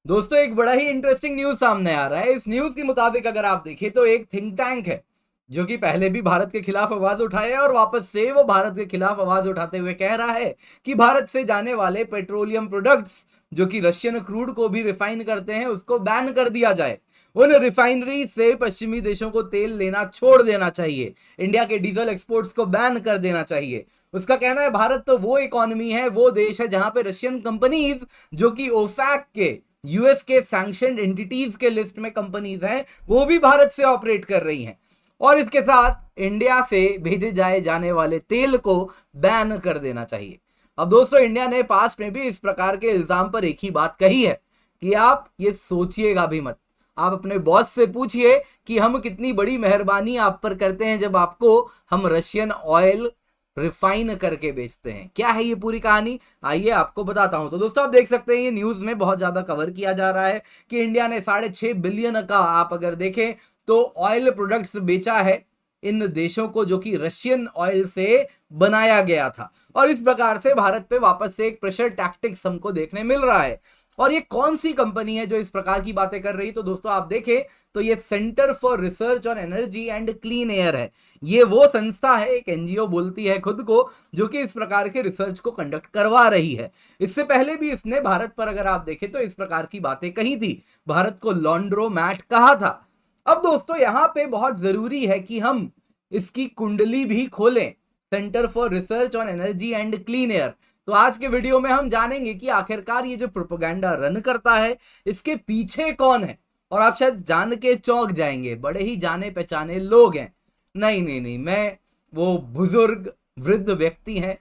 दोस्तों एक बड़ा ही इंटरेस्टिंग न्यूज सामने आ रहा है। इस न्यूज के मुताबिक अगर आप देखें तो एक थिंक टैंक है जो कि पहले भी भारत के खिलाफ आवाज उठाए और वापस से वो भारत के खिलाफ आवाज उठाते हुए कह रहा है कि भारत से जाने वाले पेट्रोलियम प्रोडक्ट्स जो कि रशियन क्रूड को भी रिफाइन करते हैं उसको बैन कर दिया जाए। उन रिफाइनरी से पश्चिमी देशों को तेल लेना छोड़ देना चाहिए। इंडिया के डीजल एक्सपोर्ट्स को बैन कर देना चाहिए। उसका कहना है भारत तो वो इकोनॉमी है, वो देश है जहां पे रशियन कंपनीज जो कि ओफैक के यूएस के सैंक्शनड एंटिटीज के लिस्ट में कंपनीज हैं वो भी भारत से ऑपरेट कर रही हैं और इसके साथ इंडिया से भेजे जाने वाले तेल को बैन कर देना चाहिए। अब दोस्तों इंडिया ने पास्ट में भी इस प्रकार के इल्जाम पर एक ही बात कही है कि आप ये सोचिएगा भी मत। आप अपने बॉस से पूछिए कि हम कितनी बड़ी मेहरबानी आप पर करते हैं जब आपको हम रशियन ऑयल रिफाइन करके बेचते हैं। क्या है ये पूरी कहानी, आइए आपको बताता हूं। तो दोस्तों आप देख सकते हैं ये न्यूज में बहुत ज्यादा कवर किया जा रहा है कि इंडिया ने 6.5 बिलियन का आप अगर देखें तो ऑयल प्रोडक्ट्स बेचा है इन देशों को जो कि रशियन ऑयल से बनाया गया था और इस प्रकार से भारत पे वापस से एक प्रेशर टैक्टिक्स हमको देखने मिल रहा है। और ये कौन सी कंपनी है जो इस प्रकार की बातें कर रही, तो दोस्तों आप देखें तो ये centre for research on energy and clean air है। ये वो संस्था है, एक एनजीओ बोलती है खुद को, जो कि इस प्रकार के रिसर्च को कंडक्ट करवा रही है। इससे पहले भी इसने भारत पर अगर आप देखें तो इस प्रकार की बातें कही थी, भारत को लॉन्ड्रोमैट कहा था। अब दोस्तों यहां पे बहुत जरूरी है कि हम इसकी कुंडली भी खोलें, centre for research on energy and clean air. तो आज के वीडियो में हम जानेंगे कि आखिरकार ये जो प्रोपेगेंडा रन करता है इसके पीछे कौन है। और आप शायद जान के चौंक जाएंगे, बड़े ही जाने पहचाने लोग हैं। नहीं नहीं नहीं, मैं वो बुजुर्ग वृद्ध व्यक्ति हैं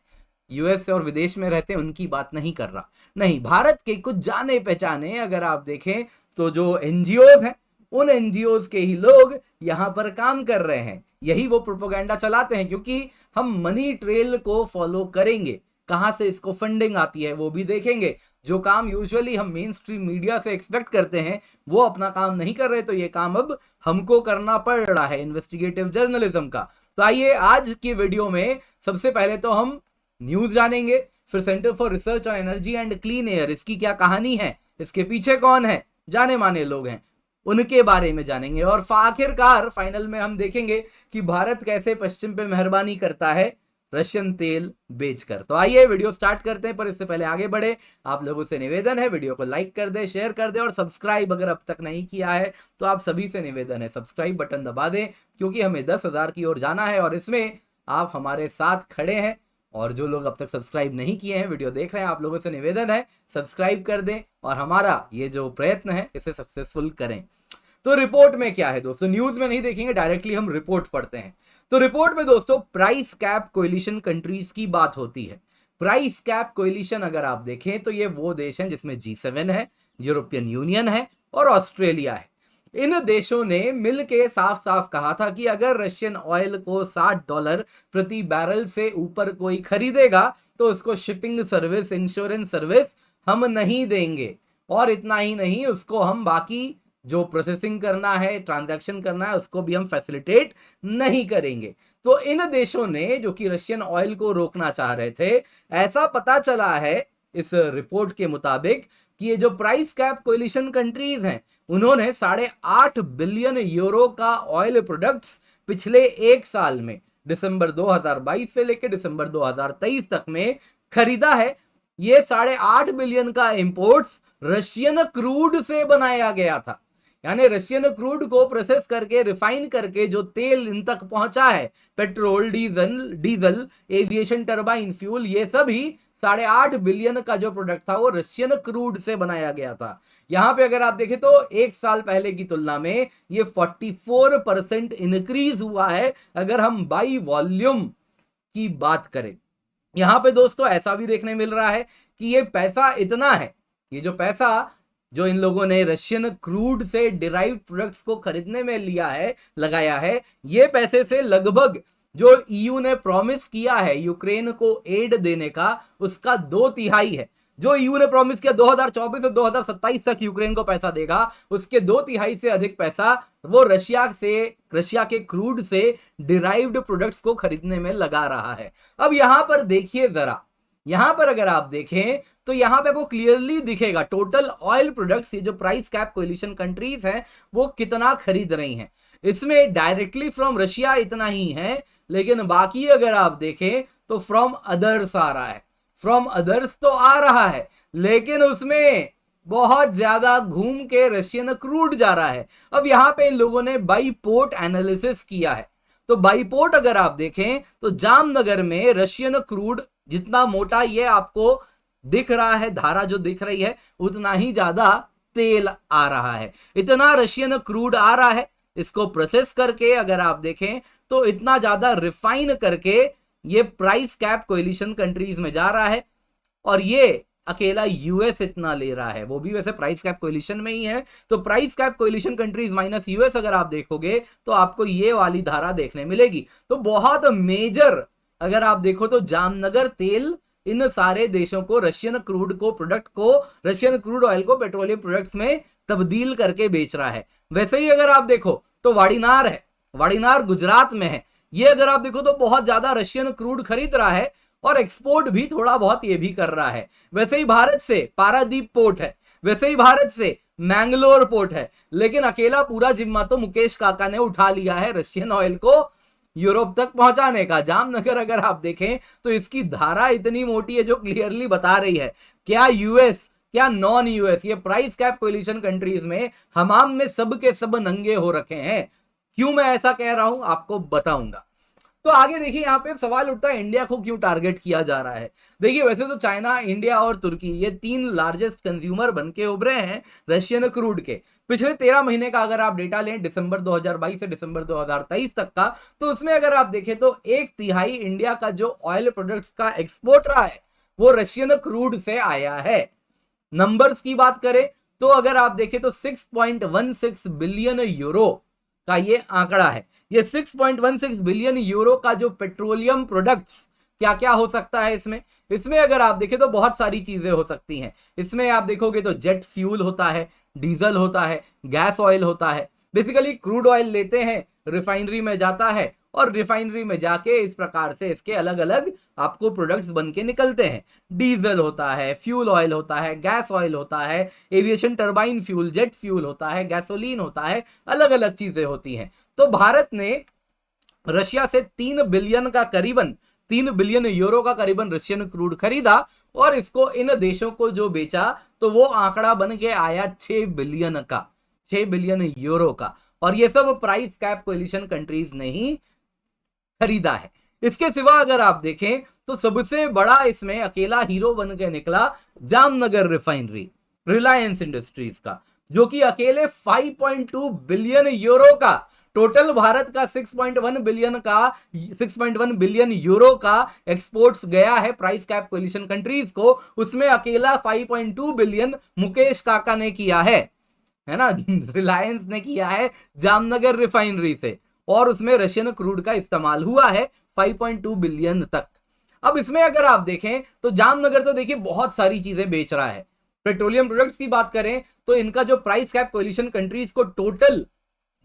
यूएस और विदेश में रहते हैं उनकी बात नहीं कर रहा। नहीं, भारत के कुछ जाने पहचाने अगर आप देखें तो जो एनजीओज हैं उन एनजीओज के ही लोग यहां पर काम कर रहे हैं। यही वो प्रोपेगेंडा चलाते हैं क्योंकि हम मनी ट्रेल को फॉलो करेंगे, कहां से इसको फंडिंग आती है वो भी देखेंगे। जो काम यूजुअली हम मेन स्ट्रीम मीडिया से एक्सपेक्ट करते हैं वो अपना काम नहीं कर रहे, तो ये काम अब हमको करना पड़ रहा है, इन्वेस्टिगेटिव जर्नलिज्म का। तो आइए आज की वीडियो में सबसे पहले तो हम न्यूज जानेंगे, फिर centre for research on energy and clean air, इसकी क्या कहानी है, इसके पीछे कौन है, जाने माने लोग हैं, उनके बारे में जानेंगे और आखिरकार फाइनल में हम देखेंगे कि भारत कैसे पश्चिम पे मेहरबानी करता है रशियन तेल बेचकर। तो आइए वीडियो स्टार्ट करते हैं, पर इससे पहले आगे बढ़े आप लोगों से निवेदन है वीडियो को लाइक कर दे, शेयर कर दे और सब्सक्राइब अगर अब तक नहीं किया है तो आप सभी से निवेदन है सब्सक्राइब बटन दबा दें क्योंकि हमें 10,000 की ओर जाना है और इसमें आप हमारे साथ खड़े हैं। और जो लोग अब तक सब्सक्राइब नहीं किए हैं वीडियो देख रहे हैं, आप लोगों से निवेदन है सब्सक्राइब कर दें और हमारा ये जो प्रयत्न है इसे सक्सेसफुल करें। तो रिपोर्ट में क्या है दोस्तों, न्यूज में नहीं देखेंगे, डायरेक्टली हम रिपोर्ट पढ़ते हैं। तो रिपोर्ट में दोस्तों प्राइस कैप कोएलिशन कंट्रीज की बात होती है। प्राइस कैप कोएलिशन अगर आप देखें तो ये वो देश हैं जिसमें G7 है, यूरोपियन यूनियन है और ऑस्ट्रेलिया है। इन देशों ने मिलके साफ साफ कहा था कि अगर रशियन ऑयल को $60 प्रति बैरल से ऊपर कोई खरीदेगा तो उसको शिपिंग सर्विस, इंश्योरेंस सर्विस हम नहीं देंगे और इतना ही नहीं, उसको हम बाकी जो प्रोसेसिंग करना है, ट्रांजैक्शन करना है, उसको भी हम फैसिलिटेट नहीं करेंगे। तो इन देशों ने जो कि रशियन ऑयल को रोकना चाह रहे थे, ऐसा पता चला है इस रिपोर्ट के मुताबिक कि ये जो प्राइस कैप कोएलिशन कंट्रीज हैं उन्होंने 8.5 बिलियन यूरो का ऑयल प्रोडक्ट्स पिछले एक साल में दिसंबर 2022 से लेकर दिसंबर 2023 तक में खरीदा है। ये 8.5 बिलियन का इंपोर्ट्स रशियन क्रूड से बनाया गया था, यानी रशियन क्रूड को प्रोसेस करके रिफाइन करके जो तेल इन तक पहुंचा है, petrol, diesel, aviation turbine fuel, ये सभी 8.5 बिलियन का जो प्रोडक्ट था वो रशियन क्रूड से बनाया गया था। यहां पे अगर आप देखें तो एक साल पहले की तुलना में ये 44% इंक्रीज हुआ है अगर हम बाई वॉल्यूम की बात करें। यहां पे दोस्तों ऐसा भी देखने मिल रहा है कि ये पैसा इतना है, ये जो पैसा जो इन लोगों ने रशियन क्रूड से डिराइव्ड प्रोडक्ट्स को खरीदने में लिया है, लगाया है, ये पैसे से लगभग जो ईयू ने प्रॉमिस किया है यूक्रेन को एड देने का, उसका 2/3 है। जो ईयू ने प्रॉमिस किया 2024 से 2027 तक यूक्रेन को पैसा देगा, उसके 2/3 से अधिक पैसा वो रशिया के क्रूड से डिराइव्ड प्रोडक्ट्स को खरीदने में लगा रहा है। अब यहां पर देखिए जरा, यहां पर अगर आप देखें तो यहां पे वो क्लियरली दिखेगा टोटल ऑयल प्रोडक्ट्स, ये जो प्राइस कैप कोलिशन कंट्रीज हैं वो कितना खरीद रही हैं। इसमें डायरेक्टली फ्रॉम रशिया इतना ही है, लेकिन बाकी अगर आप देखें तो फ्रॉम अदर्स आ रहा है, फ्रॉम अदर्स तो आ रहा है, लेकिन उसमें बहुत ज्यादा घूम के रशियन क्रूड जा रहा है। अब यहां पे इन लोगों ने बाई पोर्ट एनालिसिस किया है, तो बाई पोर्ट अगर आप देखें तो जामनगर में रशियन क्रूड जितना मोटा ये आपको दिख रहा है, धारा जो दिख रही है, उतना ही ज्यादा तेल आ रहा है। इतना रशियन क्रूड आ रहा है, इसको प्रोसेस करके अगर आप देखें तो इतना ज्यादा रिफाइन करके ये प्राइस कैप कोलिशन कंट्रीज में जा रहा है, और ये अकेला यूएस इतना ले रहा है, वो भी वैसे प्राइस कैप कोलिशन में ही है। तो price cap coalition countries minus US अगर आप देखोगे तो आपको ये वाली धारा देखने मिलेगी। तो बहुत मेजर अगर आप देखो तो जामनगर तेल इन सारे देशों को, रशियन क्रूड को, प्रोडक्ट को, रशियन क्रूड ऑयल को पेट्रोलियम प्रोडक्ट्स में तब्दील करके बेच रहा है। वैसे ही अगर आप देखो तो वाड़ीनार है, वाड़ीनार गुजरात में है, ये अगर आप देखो तो बहुत ज्यादा रशियन क्रूड खरीद रहा है और एक्सपोर्ट भी थोड़ा बहुत ये भी कर रहा है। वैसे ही भारत से पारादीप पोर्ट है, वैसे ही भारत से मैंगलोर पोर्ट है, लेकिन अकेला पूरा जिम्मा तो मुकेश काका ने उठा लिया है रशियन ऑयल को यूरोप तक पहुंचाने का। जामनगर अगर आप देखें तो इसकी धारा इतनी मोटी है जो क्लियरली बता रही है क्या यूएस क्या नॉन यूएस, ये प्राइस कैप कोलिशन कंट्रीज में हमाम में सब के सब नंगे हो रखे हैं। क्यों मैं ऐसा कह रहा हूं आपको बताऊंगा। तो आगे देखिए, यहां पे सवाल उठता है इंडिया को क्यों टारगेट किया जा रहा है। देखिए वैसे तो चाइना, इंडिया और तुर्की ये तीन लार्जेस्ट कंज्यूमर बन के उभरे हैं रशियन क्रूड के। पिछले 13 महीने का अगर आप डेटा लें दिसंबर 2022 से दिसंबर 2023 तक का, तो उसमें अगर आप देखें तो 1/3 इंडिया का जो ऑयल प्रोडक्ट्स का एक्सपोर्ट रहा है वो रशियन क्रूड से आया है। नंबर्स की बात करें तो अगर आप देखें तो 6.16 बिलियन यूरो का ये आंकड़ा है। ये 6.16 बिलियन यूरो का जो पेट्रोलियम प्रोडक्ट्स, क्या क्या हो सकता है इसमें अगर आप देखें तो बहुत सारी चीजें हो सकती हैं। इसमें आप देखोगे तो जेट फ्यूल होता है, डीजल होता है, गैस ऑयल होता है। बेसिकली क्रूड ऑयल लेते हैं, रिफाइनरी में जाता है और रिफाइनरी में जाके इस प्रकार से इसके अलग अलग आपको प्रोडक्ट्स बन के निकलते हैं। डीजल होता है, फ्यूल ऑयल होता है, गैस ऑयल होता है, aviation turbine fuel, jet fuel होता है, गैसोलीन होता है, अलग अलग चीजें होती हैं। तो भारत ने रशिया से 3 बिलियन यूरो का करीबन रशियन क्रूड खरीदा और इसको इन देशों को जो बेचा तो वो आंकड़ा बन के आया 6 बिलियन यूरो का। और ये सब प्राइस कैप कोलिशन कंट्रीज ने ही खरीदा है। इसके सिवा अगर आप देखें तो सबसे बड़ा इसमें अकेला हीरो बन के निकला जामनगर रिफाइनरी, रिलायंस इंडस्ट्रीज का, जो कि अकेले 5.2 बिलियन यूरो का, टोटल भारत का 6.1 बिलियन यूरो का एक्सपोर्ट्स गया है प्राइस कैप कोलिशन कंट्रीज को, उसमें अकेला 5.2 बिलियन मुकेश काका ने किया है ना, रिलायंस ने किया है जामनगर रिफाइनरी से, और उसमें रशियन क्रूड का इस्तेमाल हुआ है 5.2 बिलियन तक। अब इसमें अगर आप देखें तो जामनगर तो देखिए बहुत सारी चीजें बेच रहा है। पेट्रोलियम प्रोडक्ट्स की बात करें तो इनका जो प्राइस कैप कोलिशन कंट्रीज को टोटल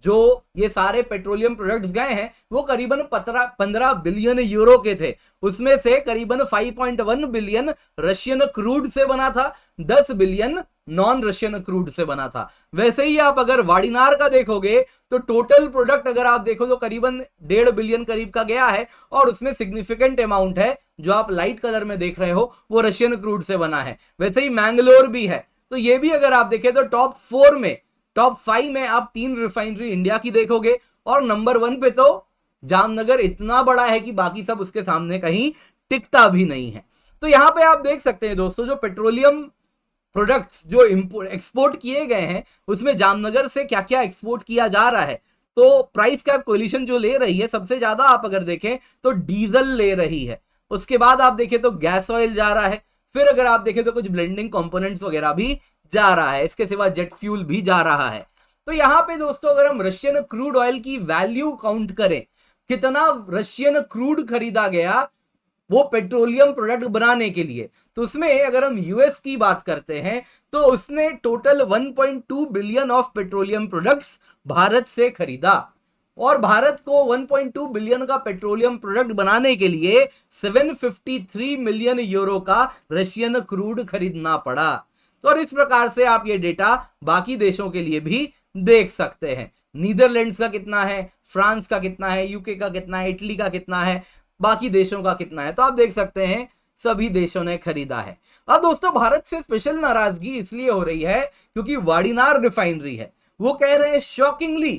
जो ये सारे पेट्रोलियम प्रोडक्ट्स गए हैं वो करीबन 15 बिलियन यूरो के थे। उसमें से करीबन 5.1 बिलियन रशियन क्रूड से बना था, 10 बिलियन नॉन रशियन क्रूड से बना था। वैसे ही आप अगर वाड़ीनार का देखोगे तो टोटल प्रोडक्ट अगर आप देखो तो करीबन 1.5 बिलियन करीब का गया है, और उसमें सिग्निफिकेंट अमाउंट है जो आप लाइट कलर में देख रहे हो वो रशियन क्रूड से बना है। वैसे ही मैंगलोर भी है, तो ये भी अगर आप देखें तो टॉप 5 में आप 3 रिफाइनरी इंडिया की देखोगे, और नंबर 1 पे तो जामनगर इतना बड़ा है कि बाकी सब उसके सामने कहीं टिकता भी नहीं है। तो यहां पे आप देख सकते हैं दोस्तों, जो पेट्रोलियम प्रोडक्ट्स जो एक्सपोर्ट किए गए हैं उसमें जामनगर से क्या क्या एक्सपोर्ट किया जा रहा है। तो प्राइस कैप कोलिशन जो ले रही है सबसे ज्यादा आप अगर देखें तो डीजल ले रही है, उसके बाद आप देखें तो गैस ऑयल जा रहा है, फिर अगर आप देखें तो कुछ ब्लेंडिंग कंपोनेंट्स वगैरह भी जा रहा है, इसके सिवा जेट फ्यूल भी जा रहा है। तो यहां पे दोस्तों अगर हम रशियन क्रूड ऑयल की वैल्यू काउंट करें, कितना रशियन क्रूड खरीदा गया वो पेट्रोलियम प्रोडक्ट बनाने के लिए, तो उसमें अगर हम यूएस की बात करते हैं तो उसने total 1.2 billion of petroleum products Bharat से खरीदा, और भारत को 1.2 बिलियन का पेट्रोलियम प्रोडक्ट बनाने के लिए 753 मिलियन यूरो का रशियन क्रूड खरीदना पड़ा। तो और इस प्रकार से आप ये डेटा बाकी देशों के लिए भी देख सकते हैं। नीदरलैंड्स का कितना है, फ्रांस का कितना है, यूके का कितना है, इटली का कितना है, बाकी देशों का कितना है, तो आप देख सकते हैं सभी देशों ने खरीदा है। अब दोस्तों भारत से स्पेशल नाराजगी इसलिए हो रही है क्योंकि वाड़ीनार रिफाइनरी है, वो कह रहे हैं shockingly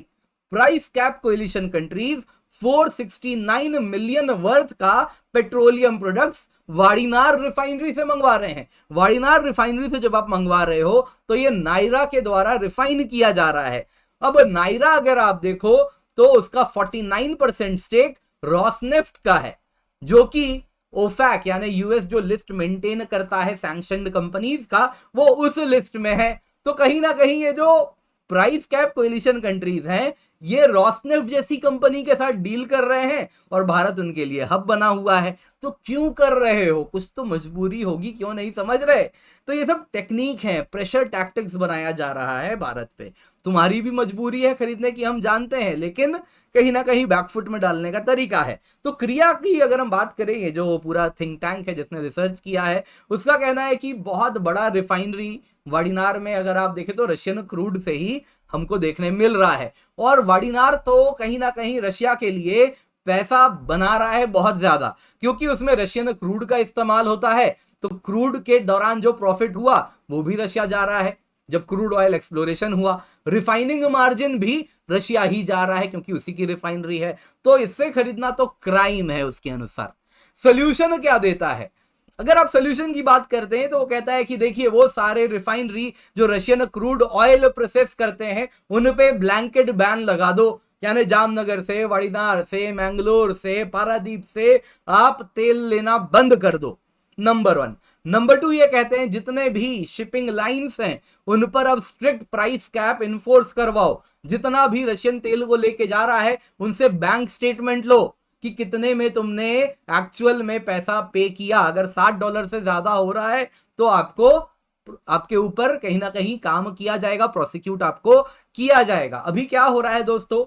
price cap coalition countries 469 million worth का पेट्रोलियम प्रोडक्ट्स वाड़ीनार रिफाइनरी से मंगवा रहे हैं। वाड़ीनार रिफाइनरी से जब आप मंगवा रहे हो तो ये नायरा के द्वारा रिफाइन किया जा रहा है। अब नायरा अगर आप देखो तो उसका 49% स्टेक रॉसनेफ्ट का है, जो कि ओफैक यानी यूएस जो लिस्ट मेंटेन करता है सैंक्शनड कंपनीज का, वो उस लिस्ट में है। तो कहीं ना कहीं ये जो प्राइस कैप कोलिशन कंट्रीज हैं ये रॉसनेफ्ट जैसी कंपनी के साथ डील कर रहे हैं और भारत उनके लिए हब बना हुआ है। तो क्यों कर रहे हो, कुछ तो मजबूरी होगी, क्यों नहीं समझ रहे। तो ये सब टेक्निक है, प्रेशर टैक्टिक्स बनाया जा रहा है भारत पे। तुम्हारी भी मजबूरी है खरीदने की, हम जानते हैं, लेकिन कहीं ना कहीं बैकफुट में डालने का तरीका है। तो क्रिया की अगर हम बात करें, ये जो पूरा थिंक टैंक है जिसने रिसर्च किया है, उसका कहना है कि बहुत बड़ा रिफाइनरी वाड़ीनार में अगर आप देखें तो रशियन क्रूड से ही हमको देखने मिल रहा है। और वाड़ीनार तो कहीं ना कहीं रशिया के लिए पैसा बना रहा है बहुत ज्यादा, क्योंकि उसमें रशियन क्रूड का इस्तेमाल होता है। तो क्रूड के दौरान जो प्रॉफिट हुआ वो भी रशिया जा रहा है, जब क्रूड ऑयल एक्सप्लोरेशन हुआ। रिफाइनिंग मार्जिन भी रशिया ही जा रहा है क्योंकि उसी की रिफाइनरी है। तो इससे खरीदना तो क्राइम है उसके अनुसार। सोल्यूशन क्या देता है, अगर आप सोल्यूशन की बात करते हैं तो वो कहता है कि देखिए वो सारे रिफाइनरी जो रशियन क्रूड ऑयल प्रोसेस करते हैं उन पे ब्लैंकेट बैन लगा दो, यानी जामनगर से, वाड़ीनार से, मैंगलोर से, पारादीप से आप तेल लेना बंद कर दो, नंबर 1। नंबर 2 ये कहते हैं जितने भी शिपिंग लाइंस हैं उन पर अब स्ट्रिक्ट प्राइस कैप इन्फोर्स करवाओ। जितना भी रशियन तेल को लेके जा रहा है उनसे बैंक स्टेटमेंट लो कि कितने में तुमने एक्चुअल में पैसा पे किया। अगर $60 से ज्यादा हो रहा है तो आपके ऊपर कहीं ना कहीं काम किया जाएगा, प्रोसिक्यूट आपको किया जाएगा। अभी क्या हो रहा है दोस्तों,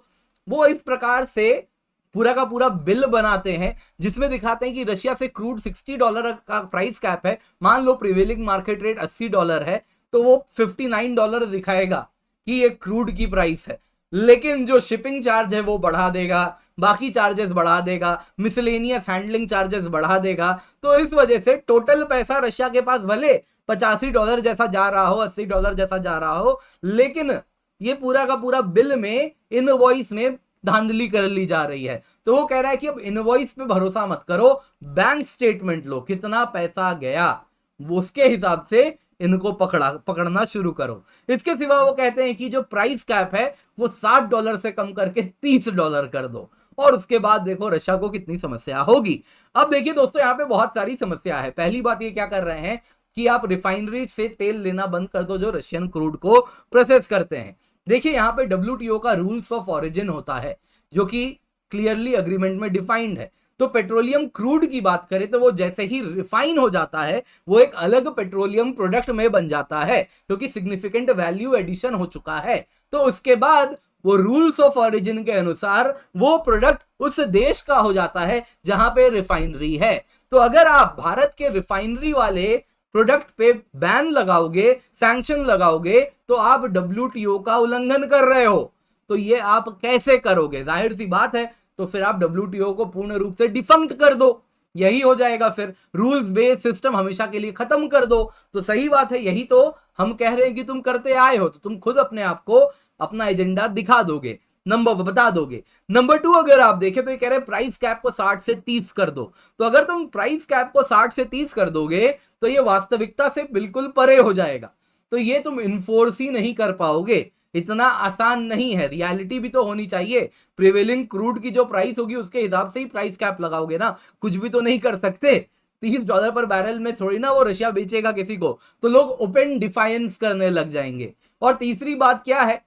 वो इस प्रकार से पूरा का पूरा बिल बनाते हैं जिसमें दिखाते हैं कि रशिया से क्रूड $60 का प्राइस कैप है। मान लो प्रिवेलिंग मार्केट रेट $80 है तो वो $59 दिखाएगा कि ये क्रूड की प्राइस है, लेकिन जो शिपिंग चार्ज है वो बढ़ा देगा, बाकी चार्जेस बढ़ा देगा, मिसलेनियस हैंडलिंग चार्जेस बढ़ा देगा। तो इस वजह से टोटल पैसा रशिया के पास भले $85 जैसा जा रहा हो, $80 जैसा जा रहा हो, लेकिन ये पूरा का पूरा बिल में, इनवॉइस में धांधली कर ली जा रही है। तो वो कह रहा है कि अब इनवॉइस पे भरोसा मत करो, बैंक स्टेटमेंट लो, कितना पैसा गया उसके हिसाब से इनको पकड़ना शुरू करो। इसके सिवा वो कहते हैं कि जो प्राइस कैप है वो $60 से कम करके $30 कर दो, और उसके बाद देखो रशिया को कितनी समस्या होगी। अब देखिए दोस्तों यहाँ पे बहुत सारी समस्या है। पहली बात ये क्या कर रहे हैं कि आप रिफाइनरी से तेल लेना बंद कर दो जो रशियन क्रूड को प्रोसेस करते हैं। देखिए यहाँ पे WTO का रूल्स ऑफ ऑरिजिन होता है जो कि क्लियरली अग्रीमेंट में डिफाइंड है। तो पेट्रोलियम क्रूड की बात करें तो वो जैसे ही रिफाइन हो जाता है वो एक अलग पेट्रोलियम प्रोडक्ट में बन जाता है क्योंकि सिग्निफिकेंट वैल्यू एडिशन हो चुका है। तो उसके बाद वो रूल्स ऑफ ऑरिजिन के अनुसार वो प्रोडक्ट उस देश का हो जाता है जहां पे रिफाइनरी है। तो अगर आप भारत के रिफाइनरी वाले प्रोडक्ट पे बैन लगाओगे, सैंक्शन लगाओगे, तो आप WTO का उल्लंघन कर रहे हो। तो ये आप कैसे करोगे, जाहिर सी बात है, तो फिर आप WTO को पूर्ण रूप से डिफंक्ट कर दो, यही हो जाएगा। फिर रूल्स बेस्ड सिस्टम हमेशा के लिए खत्म कर दो। तो सही बात है, यही तो हम कह रहे हैं कि तुम करते आए हो, तो तुम खुद अपने आप को अपना एजेंडा दिखा दोगे, बता दोगे। नंबर 2 अगर आप देखें तो ये कह रहे हैं प्राइस कैप को 60 से 30 कर दो। तो अगर तुम प्राइस कैप को 60 से 30 कर दोगे तो ये वास्तविकता से बिल्कुल परे हो जाएगा। तो ये तुम इन्फोर्स ही नहीं कर पाओगे, इतना आसान नहीं है। रियलिटी भी तो होनी चाहिए, प्रिवेलिंग क्रूड की जो प्राइस होगी उसके हिसाब से ही प्राइस कैप लगाओगे ना, कुछ भी तो नहीं कर सकते। $30 पर बैरल में थोड़ी ना वो रशिया बेचेगा किसी को, तो लोग ओपन डिफाइंस करने लग जाएंगे। और तीसरी बात क्या है,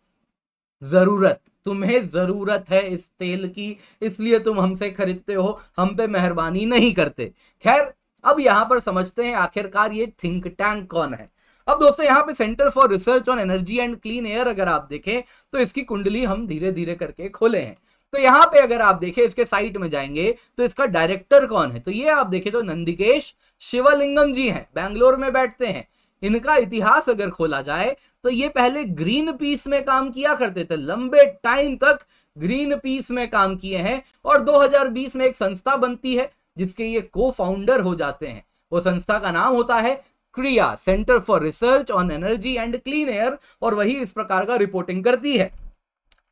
जरूरत, तुम्हें जरूरत है इस तेल की, इसलिए तुम हमसे खरीदते हो, हम पे मेहरबानी नहीं करते। खैर अब यहां पर समझते हैं आखिरकार ये थिंक टैंक कौन है। अब दोस्तों यहाँ पे centre for research on energy and clean air अगर आप देखें तो इसकी कुंडली हम धीरे धीरे करके खोले हैं। तो यहां पे अगर आप देखें इसके साइट में जाएंगे तो इसका डायरेक्टर कौन है, तो ये आप देखें तो नंदिकेश शिवलिंगम जी हैं, बैंगलोर में बैठते हैं। इनका इतिहास अगर खोला जाए तो ये पहले ग्रीन पीस में काम किया करते थे, लंबे टाइम तक ग्रीन पीस में काम किए हैं, और 2020 में एक संस्था बनती है जिसके ये को फाउंडर हो जाते हैं। वो संस्था का नाम होता है क्रिया, centre for research on energy and clean air, और वही इस प्रकार का रिपोर्टिंग करती है।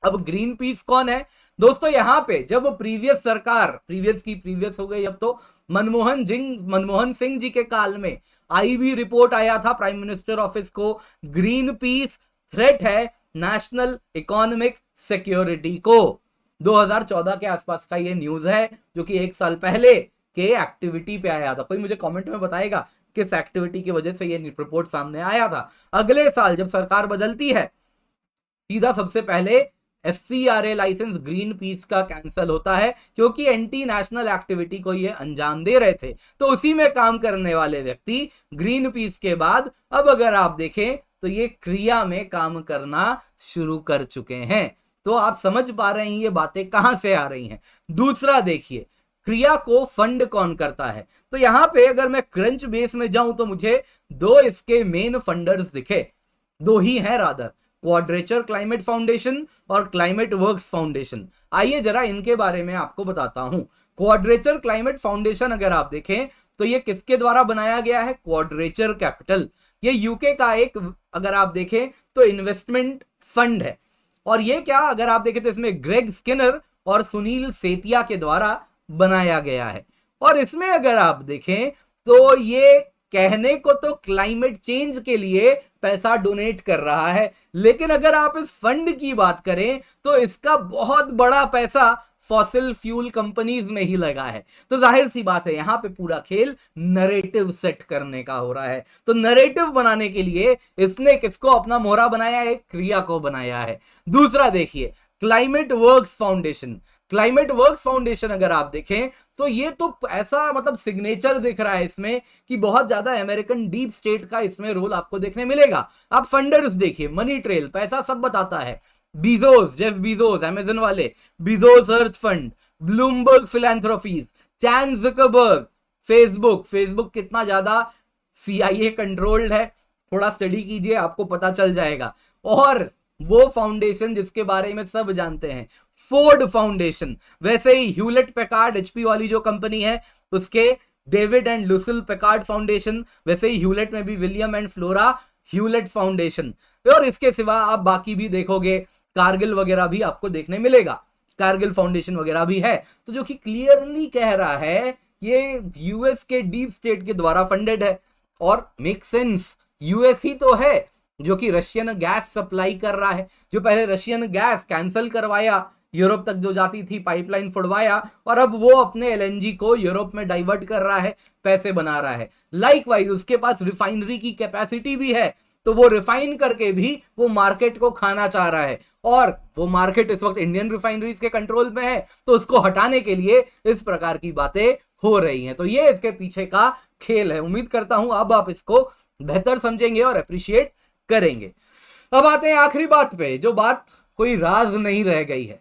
अब ग्रीन पीस कौन है दोस्तों, यहां पे जब प्रीवियस सरकार, प्रीवियस हो गई अब तो, मनमोहन सिंह जी के काल में आईबी रिपोर्ट आया था प्राइम मिनिस्टर ऑफिस को, ग्रीन पीस थ्रेट है नेशनल इकोनॉमिक सिक्योरिटी को। 2014 के आसपास का ये न्यूज है, जो कि 1 साल पहले के एक्टिविटी पे आया था। कोई मुझे कमेंट में बताएगा किस एक्टिविटी की वजह से ये रिपोर्ट सामने आया था। अगले साल जब सरकार बदलती है, सीधा सबसे पहले FCRA लाइसेंस ग्रीन पीस का कैंसिल होता है, क्योंकि एंटी नेशनल एक्टिविटी को ये अंजाम दे रहे थे। तो उसी में काम करने वाले व्यक्ति ग्रीन पीस के बाद अब अगर आप देखें तो ये क्रिया में काम करना शुरू कर चुके हैं। तो आप समझ पा रहे हैं ये बातें कहां से आ रही हैं। दूसरा देखिए, क्रिया को फंड कौन करता है, तो यहां पे अगर मैं क्रंच बेस में जाऊं तो मुझे 2 इसके मेन फंडर्स दिखे, 2 ही हैं रादर, क्वाड्रेचर क्लाइमेट फाउंडेशन और क्लाइमेट वर्क्स फाउंडेशन। आइए जरा इनके बारे में आपको बताता हूं। क्वाड्रेचर क्लाइमेट फाउंडेशन अगर आप देखें तो ये किसके द्वारा बनाया गया है, क्वाड्रेचर कैपिटल। ये यूके का एक, अगर आप देखें तो इन्वेस्टमेंट फंड है, और ये क्या अगर आप देखें तो इसमें ग्रेग स्किनर और सुनील सेतिया के द्वारा बनाया गया है। और इसमें अगर आप देखें तो ये कहने को तो क्लाइमेट चेंज के लिए पैसा डोनेट कर रहा है, लेकिन अगर आप इस फंड की बात करें तो इसका बहुत बड़ा पैसा फॉसिल फ्यूल कंपनीज में ही लगा है। तो जाहिर सी बात है यहां पे पूरा खेल नरेटिव सेट करने का हो रहा है। तो नरेटिव बनाने के लिए इसने किसको अपना मोहरा बनाया है, क्रिया को बनाया है। दूसरा देखिए, climate works foundation. Climate works foundation अगर आप देखें तो ये तो ऐसा मतलब सिग्नेचर दिख रहा है इसमें कि बहुत ज्यादा अमेरिकन डीप स्टेट का इसमें रोल आपको देखने मिलेगा। आप फंडर्स देखिए, मनी ट्रेल, पैसा सब बताता है, बीजोस, जेफ बीजोस अमेज़न वाले, बीजोस अर्थ फंड, ब्लूमबर्ग फिलैंथ्रोपीज, चैन ज़ुकरबर्ग, फेसबुक कितना ज्यादा CIA कंट्रोल्ड है, थोड़ा स्टडी कीजिए आपको पता चल जाएगा। और वो फाउंडेशन जिसके बारे में सब जानते हैं, फोर्ड फाउंडेशन, वैसे ही ह्यूलेट पैकार्ड HP वाली जो कंपनी है उसके David and Lucille Packard foundation, वैसे ही ह्यूलेट में भी William and flora Hewlett foundation. और इसके सिवा आप बाकी भी देखोगे, कारगिल वगैरह भी आपको देखने मिलेगा, कारगिल फाउंडेशन वगैरह भी है। तो जो कि क्लियरली कह रहा है ये US के डीप स्टेट के द्वारा फंडेड है। और मेक सेंस, US ही तो है जो कि रशियन गैस सप्लाई कर रहा है, जो पहले रशियन गैस कैंसिल करवाया, यूरोप तक जो जाती थी पाइपलाइन फुड़वाया, और अब वो अपने LNG को यूरोप में डाइवर्ट कर रहा है, पैसे बना रहा है। लाइकवाइज उसके पास रिफाइनरी की कैपेसिटी भी है, तो वो रिफाइन करके भी वो मार्केट को खाना चाह रहा है, और वो मार्केट इस वक्त इंडियन रिफाइनरीज के कंट्रोल में है, तो उसको हटाने के लिए इस प्रकार की बातें हो रही हैं। तो ये इसके पीछे का खेल है। उम्मीद करता हूं अब आप इसको बेहतर समझेंगे और अप्रिशिएट करेंगे। अब आते हैं आखिरी बात पे, जो बात कोई राज नहीं रह गई है।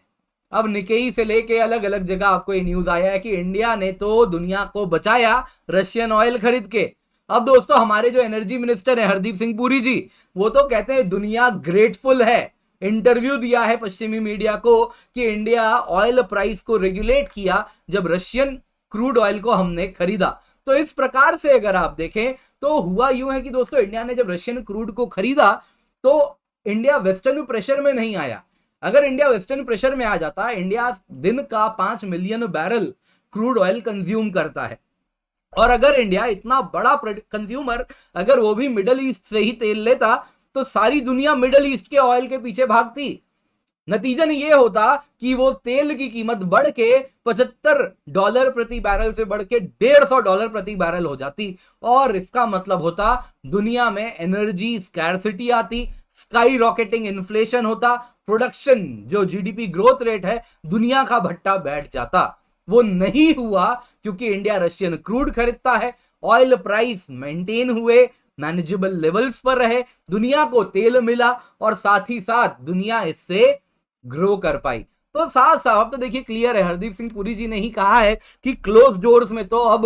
अब निकेई से लेके अलग अलग जगह आपको ये न्यूज आया है कि इंडिया ने तो दुनिया को बचाया रशियन ऑयल खरीद के। अब दोस्तों हमारे जो एनर्जी मिनिस्टर है हरदीप सिंह पुरी जी, वो तो कहते हैं दुनिया ग्रेटफुल है। इंटरव्यू दिया है पश्चिमी मीडिया को कि इंडिया ऑयल प्राइस को रेगुलेट किया जब रशियन क्रूड ऑयल को हमने खरीदा। तो इस प्रकार से अगर आप देखें तो हुआ यूं है कि दोस्तों इंडिया ने जब रशियन क्रूड को खरीदा तो इंडिया वेस्टर्न प्रेशर में नहीं आया। अगर इंडिया वेस्टर्न प्रेशर में आ जाता, इंडिया दिन का 5 million barrel crude oil consume करता है, और अगर इंडिया इतना बड़ा कंज्यूमर अगर वो भी मिडल ईस्ट से ही तेल लेता तो सारी दुनिया मिडल ईस्ट के ऑयल के पीछे भागती। नतीजन ये होता कि वो तेल की कीमत बढ़ के $75 प्रति बैरल से बढ़ के $150 प्रति बैरल हो जाती, और इसका मतलब होता दुनिया में एनर्जी स्कैरसिटी आती, स्काई रॉकेटिंग इन्फ्लेशन होता, प्रोडक्शन जो GDP ग्रोथ रेट है दुनिया का भट्टा बैठ जाता। वो नहीं हुआ क्योंकि इंडिया रशियन क्रूड खरीदता है, ऑयल प्राइस मेंटेन हुए, मैनेजेबल लेवल्स पर रहे, दुनिया को तेल मिला, और साथ ही साथ दुनिया इससे ग्रो कर पाई। तो साफ साफ तो देखिए क्लियर है, हरदीप सिंह पुरी जी ने ही कहा है कि क्लोज डोर्स में तो अब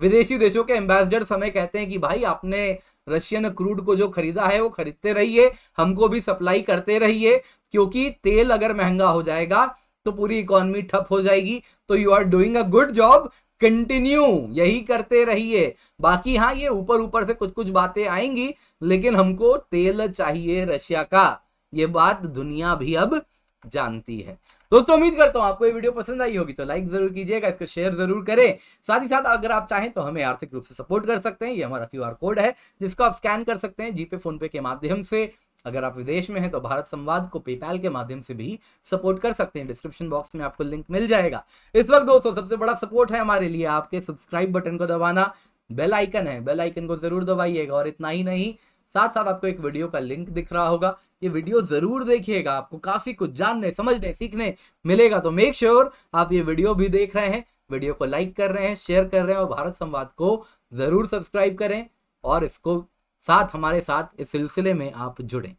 विदेशी देशों के एम्बेसडर समय कहते हैं कि भाई आपने रशियन क्रूड को जो खरीदा है वो खरीदते रहिए, हमको भी सप्लाई करते रहिए, क्योंकि तेल अगर महंगा हो जाएगा तो पूरी इकोनॉमी ठप हो जाएगी। तो you are doing a good job, continue यही करते रहिए। बाकी हाँ, ये ऊपर ऊपर से कुछ कुछ बातें आएंगी, लेकिन हमको तेल चाहिए रशिया का, ये बात दुनिया भी अब जानती है। दोस्तों उम्मीद करता हूं आपको ये वीडियो पसंद आई होगी, तो लाइक जरूर कीजिएगा, इसको शेयर जरूर करें। साथ ही साथ अगर आप चाहें तो हमें आर्थिक रूप से सपोर्ट कर सकते हैं, ये हमारा QR कोड है जिसको आप स्कैन कर सकते हैं जीपे फोन पे के माध्यम से। अगर आप विदेश में हैं तो भारत संवाद को पेपैल के माध्यम से भी सपोर्ट कर सकते हैं, डिस्क्रिप्शन बॉक्स में आपको लिंक मिल जाएगा। इस वक्त दोस्तों सबसे बड़ा सपोर्ट है हमारे लिए आपके सब्सक्राइब बटन को दबाना, बेल आइकन है, बेल आइकन को जरूर दबाइएगा। और इतना ही नहीं, साथ साथ आपको एक वीडियो का लिंक दिख रहा होगा, ये वीडियो जरूर देखिएगा, आपको काफी कुछ जानने, समझने, सीखने मिलेगा। तो मेक श्योर आप ये वीडियो भी देख रहे हैं, वीडियो को लाइक कर रहे हैं, शेयर कर रहे हैं, और भारत संवाद को जरूर सब्सक्राइब करें और इसको साथ हमारे साथ इस सिलसिले में आप जुड़ें।